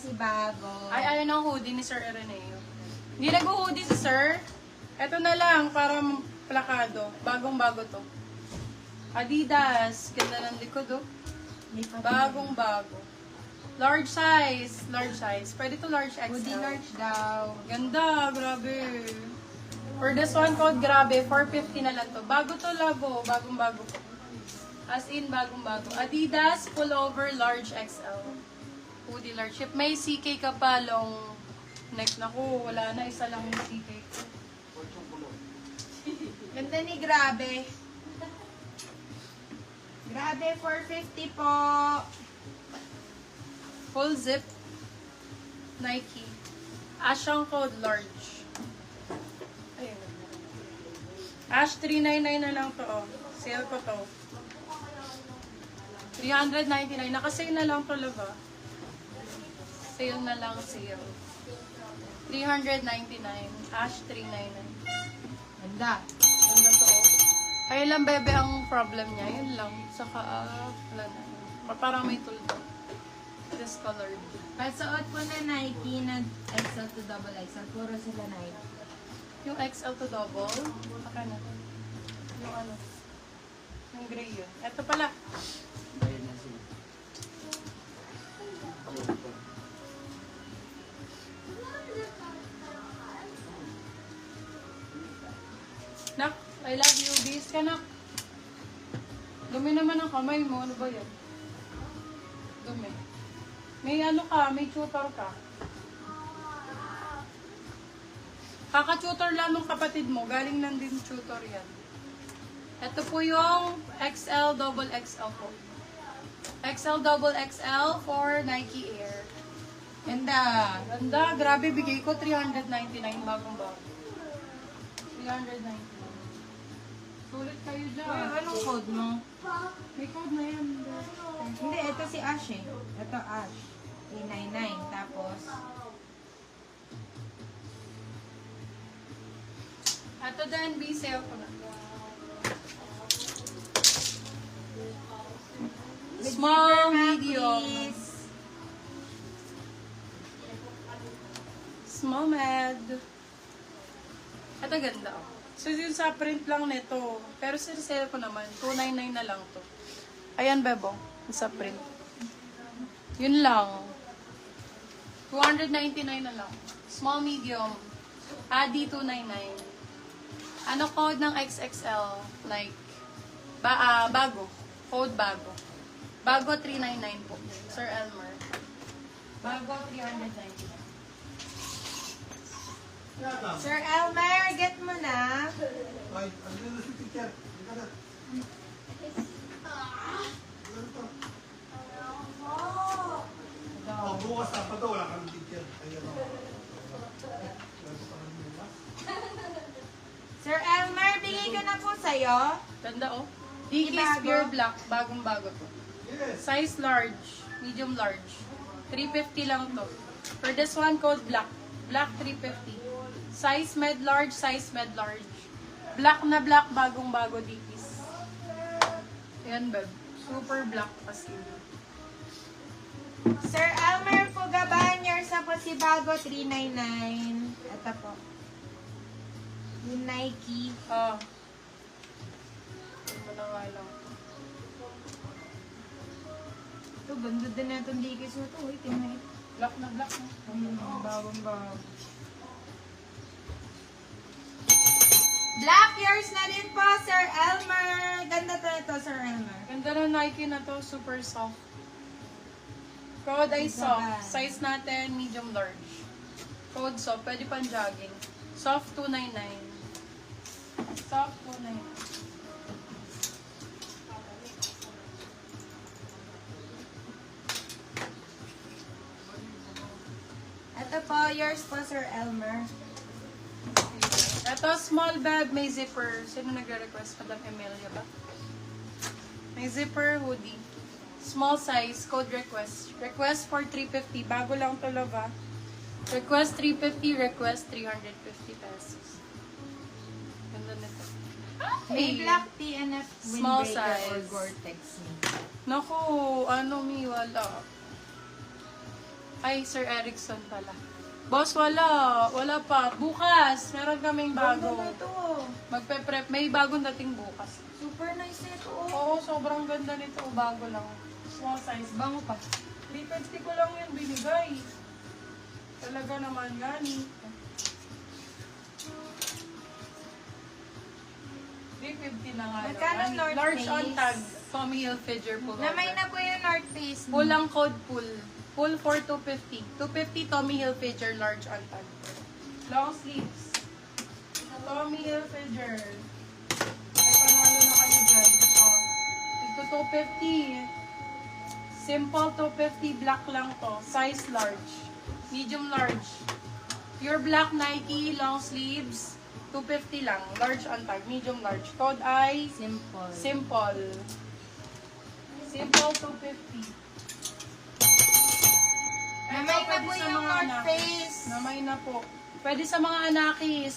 Posibago. Ay, ayaw ng hoodie ni Sir Ireneo. Hindi nag-hoodie si Sir. Ito na lang, para plakado. Bagong-bago to. Adidas. Ganda ng likod, oh. Bagong-bago. Large size. Large size. Pwede to large XL. Hoodie large daw. Ganda, grabe. For this one code, grabe, 450 na lang to. Bago to, labo. Bagong-bago po. As in, bagong-bago. Adidas, pullover, large XL. Hoodie large. If may CK ka pa, long neck. Naku, wala na. Isa lang yung CK ko. Ganda ni Grabe. Grabe, 450 po. Full zip. Nike. Ash ang code, large. Ayun. Ash, 399 na lang to, oh. Sale ko to. 399. Nakasale na lang to, laba. Sale na lang, sale. 399. Ash, 399. Ganda. Ganda to, oh. Ayun lang, bebe, ang problem niya. Yun lang. Saka, wala na. Parang may tuldo. Discolored. Pasuot po na Nike na XL to double XL. Puro sila Nike. Yung XL to double. Baka na. Yung ano. Yung gray yun. Ito pala. Nak, I love you. Bis ka, nak. Dumi naman ang kamay mo. Ano ba yan? Dumi. May ano ka, may tutor ka. Kaka-tutor lang ng kapatid mo. Galing lang din tutor yan. Ito po yung XL double XL po. XL double XL for Nike Air. Ganda. Ganda. Grabe, bigay ko 399 bagong bago. 399. Sulit kayo dyan. Anong code mo? May code na yan. Hindi, ito si Ash eh. Ito Ash. 399. Tapos, Ito din, B-sale ko na. Small, medium. please. Small med. Ito ganda, oh. So, yun sa print lang nito. Pero sa sale ko naman, 299 na lang to. Ayan, bebo. Yung sa print. Yun lang. 299 na lang. Small, medium. Adi 299. Ano code ng XXL? Like, bago. Code bago. Bago 399 po. Sir Elmer. Bago 399. Sir Elmer, get mo na. Ay, ano na si teacher? Hindi na. Oh, bukas na pa to, wala kang teacher. Ayan o. Sir Elmer, bigay ko na po sa'yo. Ganda, oh. Dickies Bago. Pure Black. Bagong-bago to. Yes. Size large. Medium large. 350 lang to. For this one, code black. Black 350. Size med large, size med large. Black na black, bagong-bago Dickies. Ayan, babe. Super black kasi. Sir Elmer Fugabanyer sa Posibago 399. Ito po. Yung Nike. Ah. Ano na nga lang. Ito, ganda din na itong Dickies mo ito. Wait, tingnan ito. Black na black. No? Bagong bago. Black yours na din po, Sir Elmer. Ganda to ito, Sir Elmer. Ganda ng Nike na to. Super soft. Code ay soft. Size natin, medium large. Code soft. Pwede pang jogging. Soft 299. Soft 299. Ito po, yours po, Sir Elmer. Ito, small bag, may zipper. Sino nagre-request? Madam Emilia ba? May zipper hoodie. Small size, code request. Request for 350. Bago lang to, love, ah. Request 350, request 350 pesos. Ganda nito. May Ay! black TNF Small windbreaker or size. Gore-Tex. Naku, ano mi, wala. Ay, Sir Erickson pala. Boss, wala. Wala pa. Bukas, meron kaming bago. Ganda na ito. Magpe-prep. May bagong dating bukas. Super nice na ito. Oh. Oo, sobrang ganda nito. Bago lang. Small size. Bango pa. 350 ko lang yun binigay. Talaga naman gani. 350 na nga lang. Magkano Gani. North Large Face? on tag. Tommy Hilfiger pullover. Namay na po yung North Face. Pulang code pull. Pull for 250. 250 Tommy Hilfiger large on tag. Long sleeves. Tommy Hilfiger. Ay, panalo na kayo dyan. Oh. Ito 250. Simple 250. Black lang to. Size large. Medium large. Pure black Nike. Long sleeves. 250 lang. Large on tag. Medium large. Code I. Simple. Simple. Simple 250. Namay na Pwede po sa yung mga North anak. Face. Namay na po. Pwede sa mga anakis.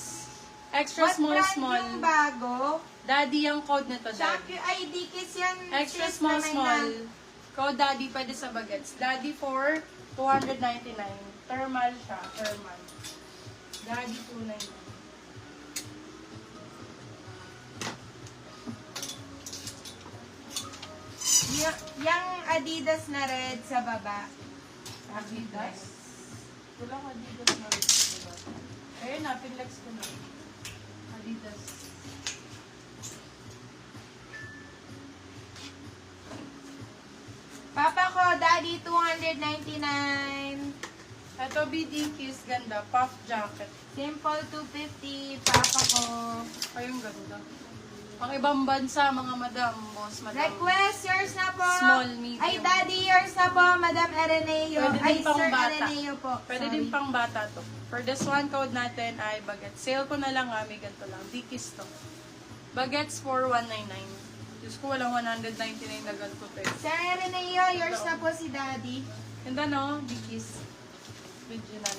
Extra What small, brand small. yung bago? Daddy ang code nito, Shopee, Daddy. ay, Dickies yan. Extra sis, small, namay small. na. Code Daddy pwede sa bagets. Daddy for 299. Thermal siya. Thermal. Daddy 299. Yung Adidas na red sa baba. Adidas? Walang Adidas na rin. Diba? Ayun na, pinlex ko na. Adidas. Papa ko, Daddy, 299. Ito, BDKs, ganda. Puff jacket. Simple, 250. Papa ko. Ayun, ganda. Pang ibang bansa, mga madam, boss, madam. Request, yours na po. Small, medium. Ay, Daddy, yours na po, Madam Ereneo. Pwede din Ay, pang Sir bata. Ereneo po. Pwede Sorry. din pang bata to. For this one, code natin ay baget. Sale ko na lang, may ganito lang. Dickies to. Bagets for 199. Diyos ko, walang 199 na ganito to. Sir Ereneo, yours na po si Daddy. Ganda no? Dickies. Original.